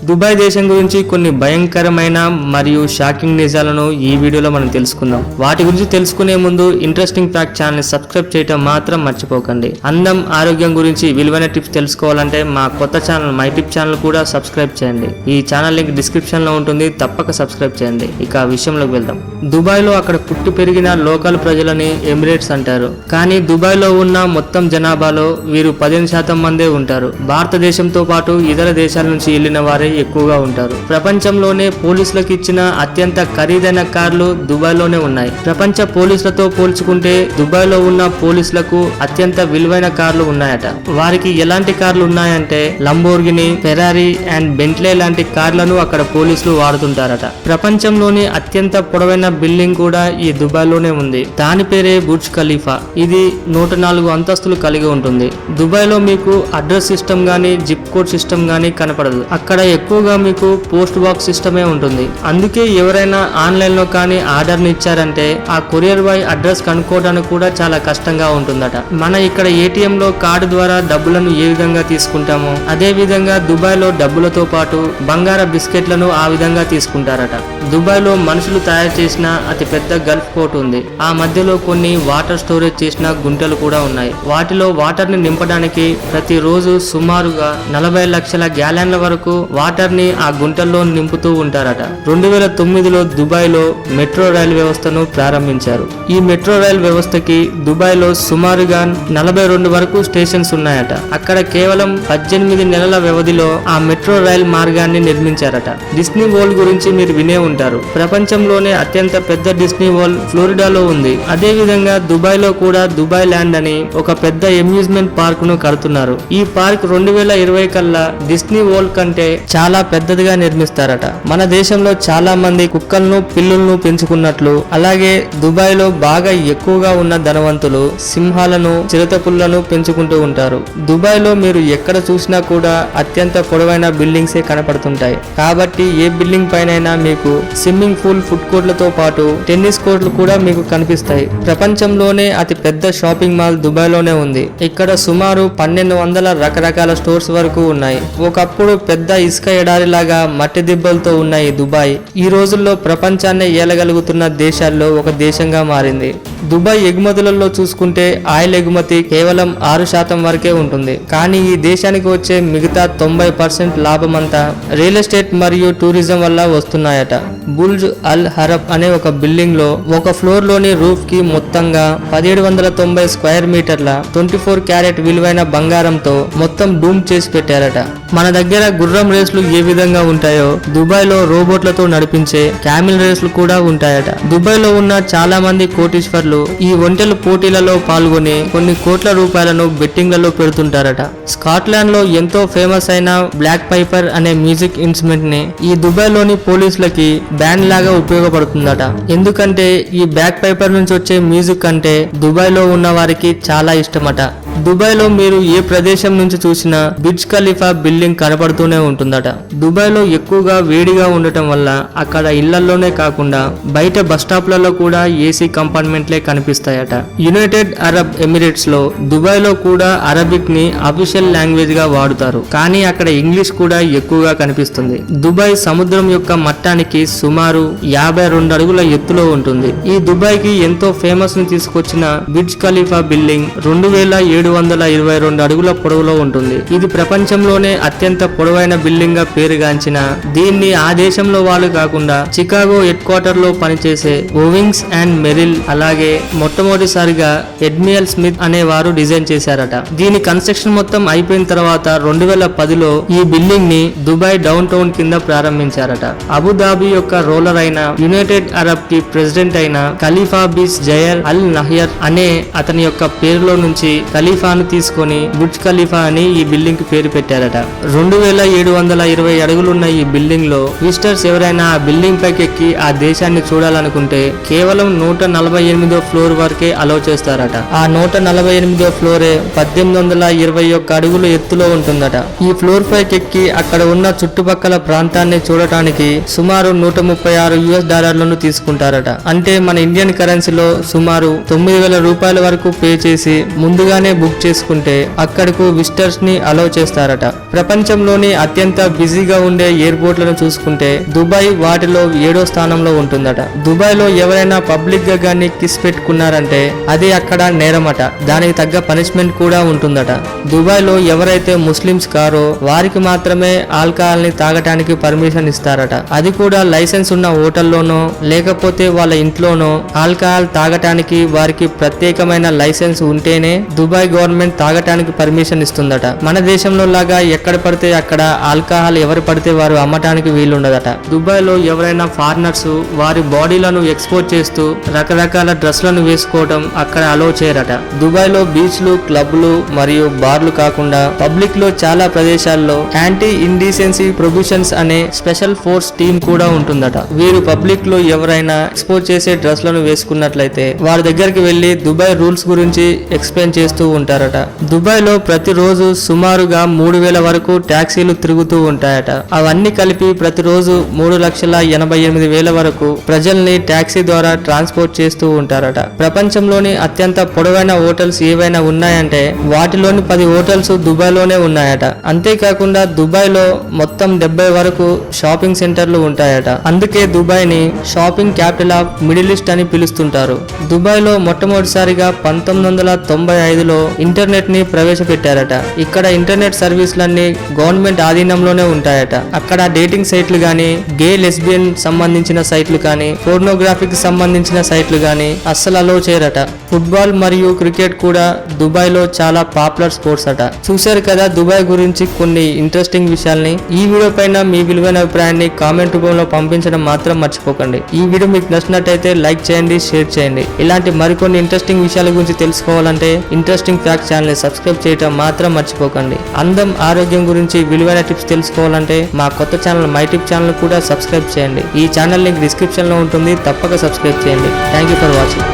Dubai దేశం గురించి కొన్ని భయంకరమైన మరియు షాకింగ్ నిజాలను ఈ వీడియోలో మనం తెలుసుకుందాం. వాటి గురించి తెలుసుకునే ముందు ఇంట్రెస్టింగ్ ఫ్యాక్ట్ ఛానల్ ని సబ్స్క్రైబ్ చేయడం మాత్రం మర్చిపోకండి. అందం, ఆరోగ్యం గురించి విలువైన టిప్స్ తెలుసుకోవాలంటే మా కొత్త ఛానల్ మై టిప్ ఛానల్ కూడా సబ్స్క్రైబ్ చేయండి. ఈ ఛానల్ లింక్ డిస్క్రిప్షన్ లో ఉంటుంది, తప్పక సబ్స్క్రైబ్ చేయండి. ఇక విషయంలోకి వెళ్దాం. దుబాయ్ లో అక్కడ పుట్టి పెరిగిన లోకల్ ప్రజలని ఎమిరేట్స్ అంటారు. కానీ దుబాయ్ లో ఉన్న మొత్తం జనాభాలో వీరు 15% మందే ఉంటారు. భారతదేశంతో పాటు ఇతర దేశాల నుంచి వెళ్లిన వారే ఎక్కువగా ఉంటారు. ప్రపంచంలోనే పోలీసులకు ఇచ్చిన అత్యంత ఖరీదైన కార్లు దుబాయ్ లోనే ఉన్నాయి. ప్రపంచ పోలీసులతో పోల్చుకుంటే దుబాయ్ లో ఉన్న పోలీసులకు అత్యంత విలువైన కార్లు ఉన్నాయట. వారికి ఎలాంటి కార్లు ఉన్నాయంటే లంబోర్గిని, ఫెరారీ అండ్ బెంట్లే లాంటి కార్లను అక్కడ పోలీసులు వాడుతుంటారట. ప్రపంచంలోని అత్యంత పొడవైన బిల్డింగ్ కూడా ఈ దుబాయ్ లోనే ఉంది. దాని పేరే బుర్జ్ ఖలీఫా. ఇది 104 అంతస్తులు కలిగి ఉంటుంది. దుబాయ్ లో మీకు అడ్రస్ సిస్టమ్ గానీ, జిప్ కోడ్ సిస్టమ్ గానీ కనపడదు. అక్కడ ఎక్కువగా మీకు పోస్ట్ బాక్స్ సిస్టమే ఉంటుంది. అందుకే ఎవరైనా ఆన్లైన్ లో కానీ ఆర్డర్ ని ఇచ్చారంటే ఆ కొరియర్ బాయ్ అడ్రస్ కనుక్కోవడానికి కూడా చాలా కష్టంగా ఉంటుందట. మన ఇక్కడ ఏటీఎం లో కార్డు ద్వారా డబ్బులను ఏ విధంగా తీసుకుంటామో అదే విధంగా దుబాయ్ లో డబ్బులతో పాటు బంగార బిస్కెట్లను ఆ విధంగా తీసుకుంటారట. దుబాయ్ లో మనుషులు తయారు చేసిన అతి పెద్ద గల్ఫ్ పోర్ట్ ఉంది. ఆ మధ్యలో కొన్ని వాటర్ స్టోరేజ్ చేసిన గుంటలు కూడా ఉన్నాయి. వాటిలో వాటర్ ని నింపడానికి ప్రతిరోజు సుమారుగా 40 లక్షల గ్యాలన్ల వరకు వాటర్ ని ఆ గుంటల్లో నింపుతూ ఉంటారట. 2009లో దుబాయ్ లో మెట్రో రైల్ వ్యవస్థను ప్రారంభించారు. ఈ మెట్రో రైల్ వ్యవస్థకి దుబాయ్ లో సుమారుగా 42 వరకు స్టేషన్స్ ఉన్నాయట. అక్కడ కేవలం 18 నెలల వ్యవధిలో ఆ మెట్రో రైల్ మార్గాన్ని నిర్మించారట. డిస్నీ వరల్డ్ గురించి మీరు వినే ఉంటారు. ప్రపంచంలోనే అత్యంత పెద్ద డిస్నీ వరల్డ్ ఫ్లోరిడాలో ఉంది. అదే విధంగా దుబాయ్ లో కూడా దుబాయ్ ల్యాండ్ అని ఒక పెద్ద అమ్యూజ్మెంట్ పార్క్ ను కడుతున్నారు. ఈ పార్క్ 2020 కల్లా డిస్నీ వరల్డ్ కంటే చాలా పెద్దదిగా నిర్మిస్తారట. మన దేశంలో చాలా మంది కుక్కలను, పిల్లులను పెంచుకున్నట్లు అలాగే దుబాయ్ లో బాగా ఎక్కువగా ఉన్న ధనవంతులు సింహాలను, చిరుతపుళ్లను పెంచుకుంటూ ఉంటారు. దుబాయ్ లో మీరు ఎక్కడ చూసినా కూడా అత్యంత పొడవైన బిల్డింగ్సే కనపడుతుంటాయి. కాబట్టి ఏ బిల్డింగ్ పైనైనా మీకు స్విమ్మింగ్ పూల్, ఫుడ్ కోర్టులతో పాటు టెన్నిస్ కోర్టులు కూడా మీకు కనిపిస్తాయి. ప్రపంచంలోనే అతి పెద్ద షాపింగ్ మాల్ దుబాయ్ లోనే ఉంది. ఇక్కడ సుమారు 1200 రకరకాల స్టోర్స్ వరకు ఉన్నాయి. ఒకప్పుడు పెద్ద ఇసుక ఎడారిలాగా మట్టి దిబ్బలతో ఉన్న ఈ దుబాయ్ ఈ రోజుల్లో ప్రపంచాన్ని ఏలగలుగుతున్న దేశాల్లో ఒక దేశంగా మారింది. దుబాయ్ ఎగుమతులలో చూసుకుంటే ఆయిల్ ఎగుమతి కేవలం 6% వరకే ఉంటుంది. కానీ ఈ దేశానికి వచ్చే మిగతా 90% లాభమంతా రియల్ ఎస్టేట్ మరియు టూరిజం వల్ల వస్తున్నాయట. బుర్జ్ అల్ హరబ్ అనే ఒక బిల్డింగ్ లో ఒక ఫ్లోర్ లోని రూఫ్ కి మొత్తంగా 1790 స్క్వేర్ మీటర్ల 24 క్యారెట్ విలువైన బంగారంతో మొత్తం డూమ్ చేసి పెట్టారట. మన దగ్గర గుర్రం రేసులు ఏ విధంగా ఉంటాయో దుబాయ్ లో రోబోట్లతో నడిపించే క్యామిల్ రేసులు కూడా ఉంటాయట. దుబాయ్ లో ఉన్న చాలా మంది కోటీశ్వర్లు ఈ ఒంటెల పోటీలలో పాల్గొని కొన్ని కోట్ల రూపాయలను బెట్టింగ్లలో పెడుతుంటారట. స్కాట్లాండ్ లో ఎంతో ఫేమస్ అయిన బ్లాక్ పైపర్ అనే మ్యూజిక్ ఇన్స్ట్రుమెంట్ ని ఈ దుబాయ్ లోని పోలీసులకి బ్యాండ్ లాగా ఉపయోగపడుతుందట. ఎందుకంటే ఈ బ్లాక్ పైపర్ నుంచి వచ్చే మ్యూజిక్ అంటే దుబాయ్ లో ఉన్న వారికి చాలా ఇష్టమట. దుబాయ్ లో మీరు ఏ ప్రదేశం నుంచి చూసినా బుర్జ్ ఖలీఫా బిల్డింగ్ కనపడుతూనే ఉంటుందట. దుబాయ్ లో ఎక్కువగా వేడిగా ఉండటం వల్ల అక్కడ ఇళ్లలోనే కాకుండా బయట బస్ స్టాప్లలో కూడా ఏసీ కంపార్ట్మెంట్లే కనిపిస్తాయట. యునైటెడ్ అరబ్ ఎమిరేట్స్ లో దుబాయ్ లో కూడా అరబిక్ ని అఫీషియల్ లాంగ్వేజ్ గా వాడుతారు. కానీ అక్కడ ఇంగ్లీష్ కూడా ఎక్కువగా కనిపిస్తుంది. దుబాయ్ సముద్రం యొక్క మట్టానికి సుమారు 52 అడుగుల ఎత్తులో ఉంటుంది. ఈ దుబాయ్ కి ఎంతో ఫేమస్ ని తీసుకొచ్చిన బుర్జ్ ఖలీఫా బిల్డింగ్ 2722 అడుగుల పొడవులో ఉంటుంది. ఇది ప్రపంచంలోనే అత్యంత పొడవైన బిల్డింగ్ గా పేరుగాంచిన దీన్ని ఆ దేశంలో వాళ్ళు కాకుండా చికాగో హెడ్ క్వార్టర్ లో పనిచేసే ఓవింగ్స్ అండ్ మెరిల్ అలాగే మొట్టమొదటిసారిగా ఎడ్మియల్ స్మిత్ అనే వారు డిజైన్ చేశారట. దీని కన్స్ట్రక్షన్ మొత్తం అయిపోయిన తర్వాత 2010లో ఈ బిల్డింగ్ ని దుబాయ్ డౌన్ టౌన్ కింద ప్రారంభించారట. అబుదాబి యొక్క రోలర్ అయిన యునైటెడ్ అరబ్ కి ప్రెసిడెంట్ అయిన Khalifa bin Zayed Al Nahyan అనే అతని యొక్క పేరులో నుంచి ఖలీఫాను తీసుకొని బుర్జ్ ఖలీఫా అని ఈ బిల్డింగ్ కి పేరు పెట్టారట. 2720 అడుగులున్న ఈ బిల్డింగ్ లో విజిటర్స్ ఎవరైనా ఆ బిల్డింగ్ పైకి ఎక్కి ఆ దేశాన్ని చూడాలనుకుంటే కేవలం 148వ ఫ్లోర్ వరకే అలౌ చేస్తారట. ఆ 148వ ఫ్లోరే 1821 అడుగులు ఎత్తులో ఉంటుందట. ఈ ఫ్లోర్ పైకి ఎక్కి అక్కడ ఉన్న చుట్టుపక్కల ప్రాంతాన్ని చూడటానికి సుమారు $136 తీసుకుంటారట. అంటే మన ఇండియన్ కరెన్సీలో సుమారు 9,000 రూపాయల వరకు పే చేసి ముందుగానే బుక్ చేసుకుంటే అక్కడకు విజిటర్స్ ని అలౌ చేస్తారట. ప్రపంచంలోని అత్యంత బిజీగా ఉండే ఎయిర్పోర్ట్లను చూసుకుంటే దుబాయ్ వాటిలో 7వ స్థానంలో ఉంటుందట. దుబాయ్ లో ఎవరైనా పబ్లిక్ గా గానీ కిస్ పెట్టుకున్నారంటే అది అక్కడ నేరమట. దానికి తగ్గ పనిష్మెంట్ కూడా ఉంటుందట. దుబాయ్ లో ఎవరైతే ముస్లిమ్స్ కారో వారికి మాత్రమే ఆల్కహాల్ ని తాగటానికి పర్మిషన్ ఇస్తారట. అది కూడా లైసెన్స్ ఉన్న హోటల్లోనో లేకపోతే వాళ్ళ ఇంట్లోనో ఆల్కహాల్ తాగటానికి వారికి ప్రత్యేకమైన లైసెన్స్ ఉంటేనే దుబాయ్ గవర్నమెంట్ తాగటానికి పర్మిషన్ ఇస్తుందట. మన దేశంలో లాగా ఎక్కడ పడితే అక్కడ ఆల్కహాల్ ఎవరు పడితే వారు అమ్మటానికి వీలుండదట. దుబాయ్ లో ఎవరైనా ఫారినర్స్ వారి బాడీలను ఎక్స్పోజ్ చేస్తూ రకరకాల డ్రెస్లను వేసుకోవడం అక్కడ అలో చేయరట. దుబాయ్ లో బీచ్లు, క్లబ్లు మరియు బార్లు కాకుండా పబ్లిక్ లో చాలా ప్రదేశాల్లో యాంటీ ఇండీసెన్సీ ప్రొబిషన్స్ అనే స్పెషల్ ఫోర్స్ టీమ్ కూడా ఉంటుందట. వీరు పబ్లిక్ లో ఎవరైనా ఎక్స్పోజ్ చేసే డ్రెస్లను వేసుకున్నట్లయితే వారి దగ్గరికి వెళ్లి దుబాయ్ రూల్స్ గురించి ఎక్స్ప్లెయిన్ చేస్తూ ఉంటారట. దుబాయ్ లో ప్రతిరోజు సుమారుగా 3,000 వరకు ట్యాక్సీలు తిరుగుతూ ఉంటాయట. అవన్నీ కలిపి ప్రతిరోజు 3,88,000 వరకు ప్రజల్ని ట్యాక్సీ ద్వారా ట్రాన్స్పోర్ట్ చేస్తూ ఉంటారట. ప్రపంచంలోని అత్యంత పొడవైన హోటల్స్ ఏవైనా ఉన్నాయంటే వాటిలోని 10 హోటల్స్ దుబాయ్ లోనే ఉన్నాయట. అంతేకాకుండా దుబాయ్ లో మొత్తం 70 వరకు షాపింగ్ సెంటర్లు ఉంటాయట. అందుకే దుబాయ్ ని shopping capital of middle east అని పిలుస్తుంటారు. దుబాయ్ లో మొట్టమొదటిసారిగా 1995లో ఇంటర్నెట్ ని ప్రవేశపెట్టారట. ఇక్కడ ఇంటర్నెట్ సర్వీసులన్నీ గవర్నమెంట్ ఆధీనంలోనే ఉంటాయట. అక్కడ డేటింగ్ సైట్లు గానీ, గే లెస్బియన్ సంబంధించిన సైట్లు కానీ, పోర్నోగ్రఫీకి సంబంధించిన సైట్లు గానీ అస్సలు అలో చేయరట. ఫుట్బాల్ మరియు క్రికెట్ కూడా దుబాయ్ లో చాలా పాపులర్ స్పోర్ట్స్ అట. చూశారు కదా దుబాయ్ గురించి కొన్ని ఇంట్రెస్టింగ్ విషయాల్ని. ఈ వీడియో పైన మీ విలువైన అభిప్రాయాన్ని కామెంట్ రూపంలో పంపించడం మాత్రం మర్చిపోకండి. ఈ వీడియో మీకు నచ్చినట్టయితే లైక్ చేయండి, షేర్ చేయండి. ఇలాంటి మరికొన్ని ఇంట్రెస్టింగ్ విషయాల గురించి తెలుసుకోవాలంటే ఇంట్రెస్టింగ్ ఫ్యాక్ట్ ఛానల్ ని సబ్స్క్రైబ్ చేయడం మాత్రం మర్చిపోకండి. అందం, ఆరోగ్యం గురించి విలువైన టిప్స్ తెలుసుకోవాలంటే మా కొత్త ఛానల్ మై టిప్ ఛానల్ కూడా సబ్స్క్రైబ్ చేయండి. ఈ ఛానల్ లింక్ డిస్క్రిప్షన్ లో ఉంటుంది. తప్పక సబ్స్క్రైబ్ చేయండి. Thank you for watching.